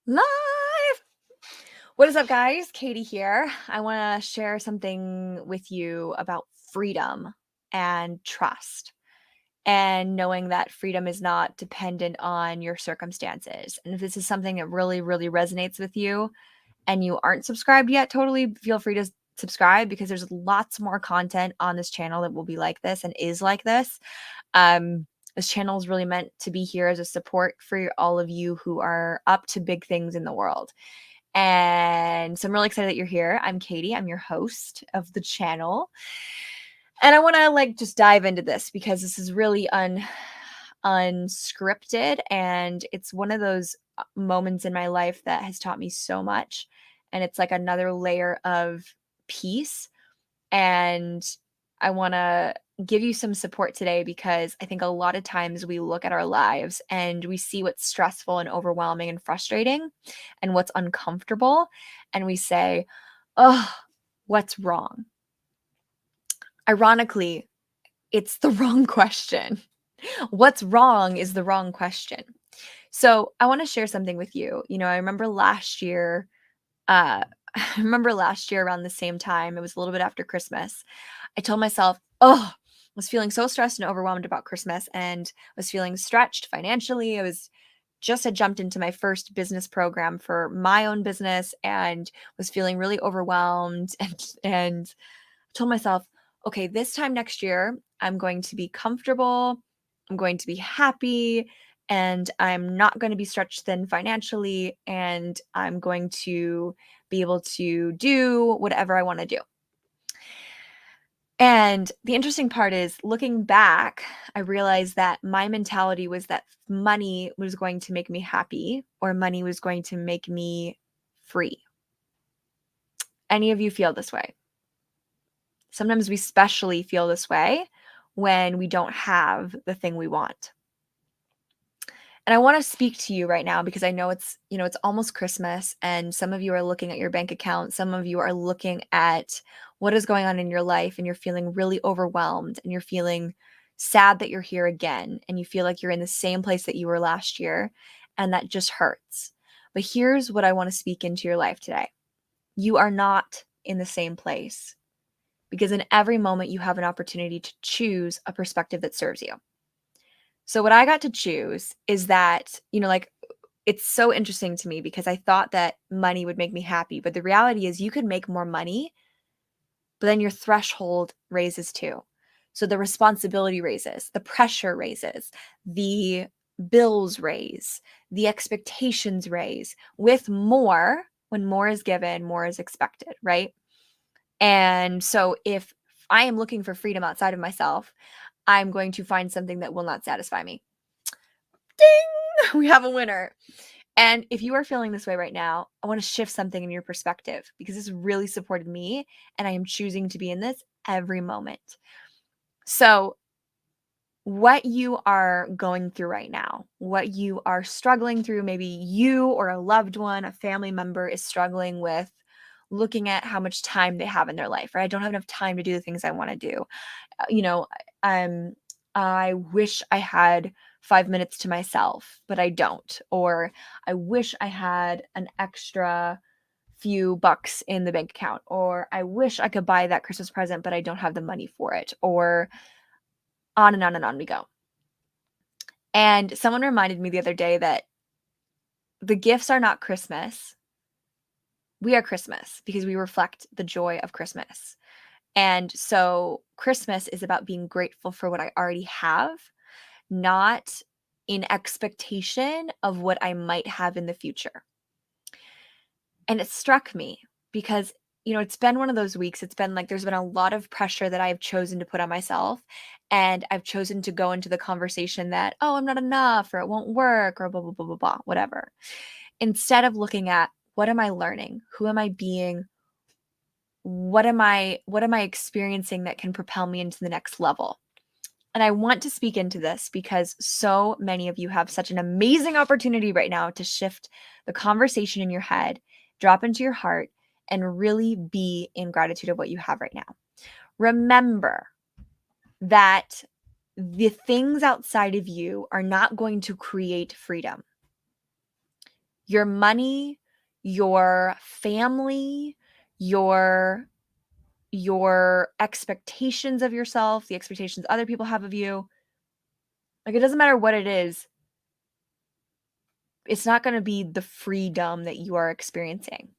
Live. What is up, guys? Katie here. I want to share something with you about freedom and trust, and knowing that freedom is not dependent on your circumstances. And if this is something that really, really resonates with you and you aren't subscribed yet, totally feel free to subscribe, because there's lots more content on this channel that will be like this and is like this. This channel is really meant to be here as a support for all of you who are up to big things in the world. And so I'm really excited that you're here. I'm Katie. I'm your host of the channel. And I want to just dive into this because this is really unscripted, and it's one of those moments in my life that has taught me so much, and it's like another layer of peace. And I want to give you some support today, because I think a lot of times we look at our lives and we see what's stressful and overwhelming and frustrating and what's uncomfortable, and we say, "Oh, what's wrong?" Ironically, it's the wrong question. What's wrong is the wrong question. So I want to share something with you. I remember last year, I remember last year around the same time, it was a little bit after Christmas. I told myself, oh, I was feeling so stressed and overwhelmed about Christmas, and was feeling stretched financially. I was just had jumped into my first business program for my own business and was feeling really overwhelmed and told myself, okay, this time next year, I'm going to be comfortable, I'm going to be happy, and I'm not going to be stretched thin financially, and I'm going to be able to do whatever I want to do. And the interesting part is, looking back, I realized that my mentality was that money was going to make me happy, or money was going to make me free. Any of you feel this way? Sometimes we especially feel this way when we don't have the thing we want. And I want to speak to you right now, because I know it's almost Christmas, and some of you are looking at your bank account. Some of you are looking at what is going on in your life, and you're feeling really overwhelmed, and you're feeling sad that you're here again, and you feel like you're in the same place that you were last year, and that just hurts. But here's what I want to speak into your life today. You are not in the same place, because in every moment you have an opportunity to choose a perspective that serves you. So what I got to choose is that, it's so interesting to me, because I thought that money would make me happy, but the reality is you could make more money, but then your threshold raises too. So the responsibility raises, the pressure raises, the bills raise, the expectations raise. With more, when more is given, more is expected, right? And so if I am looking for freedom outside of myself, I'm going to find something that will not satisfy me. Ding! We have a winner. And if you are feeling this way right now, I want to shift something in your perspective, because this really supported me, and I am choosing to be in this every moment. So, what you are going through right now, what you are struggling through, maybe you or a loved one, a family member is struggling with looking at how much time they have in their life, right? I don't have enough time to do the things I want to do. You know, I wish I had 5 minutes to myself, but I don't. Or I wish I had an extra few bucks in the bank account. Or I wish I could buy that Christmas present, but I don't have the money for it. Or on and on we go. And someone reminded me the other day that the gifts are not Christmas. We are Christmas, because we reflect the joy of Christmas. And so Christmas is about being grateful for what I already have, not in expectation of what I might have in the future. And it struck me because, it's been one of those weeks. It's been like there's been a lot of pressure that I've chosen to put on myself. And I've chosen to go into the conversation that, oh, I'm not enough, or it won't work, or blah, blah, blah, blah, blah, whatever. Instead of looking at, what am I learning? Who am I being? What am I experiencing that can propel me into the next level? And I want to speak into this because so many of you have such an amazing opportunity right now to shift the conversation in your head, drop into your heart, and really be in gratitude of what you have right now. Remember that the things outside of you are not going to create freedom. Your money, your family, your expectations of yourself, the expectations other people have of you. Like, it doesn't matter what it is. It's not gonna be the freedom that you are experiencing.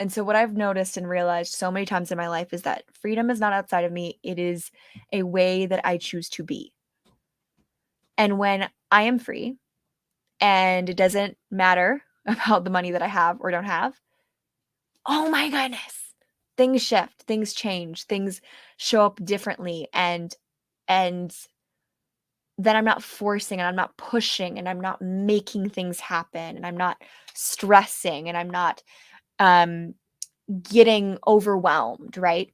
And so what I've noticed and realized so many times in my life is that freedom is not outside of me. It is a way that I choose to be. And when I am free and it doesn't matter about the money that I have or don't have, oh my goodness, things shift, things change, things show up differently. And then I'm not forcing and I'm not pushing and I'm not making things happen and I'm not stressing and I'm not um, getting overwhelmed, right?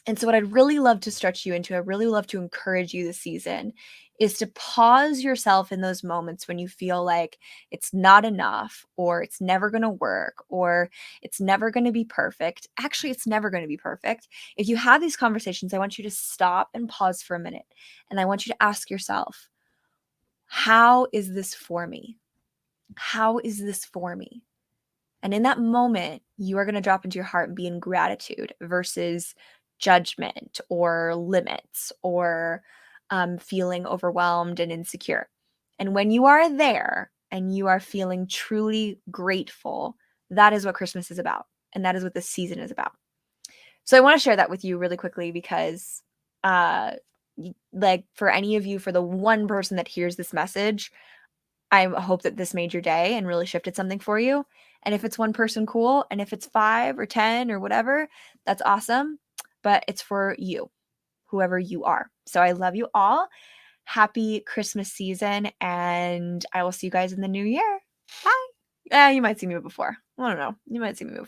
And so, what I'd really love to stretch you into, I really love to encourage you this season, is to pause yourself in those moments when you feel like it's not enough, or it's never going to work, or it's never going to be perfect. Actually, it's never going to be perfect. If you have these conversations, I want you to stop and pause for a minute. And I want you to ask yourself, how is this for me? How is this for me? And in that moment, you are going to drop into your heart and be in gratitude versus judgment or limits or feeling overwhelmed and insecure. And when you are there and you are feeling truly grateful, that is what Christmas is about. And that is what this season is about. So I want to share that with you really quickly because, like, for any of you, for the one person that hears this message, I hope that this made your day and really shifted something for you. And if it's one person, cool. And if it's 5 or 10 or whatever, that's awesome. But it's for you, whoever you are. So I love you all. Happy Christmas season. And I will see you guys in the new year. Bye. You might see me before. I don't know. You might see me before.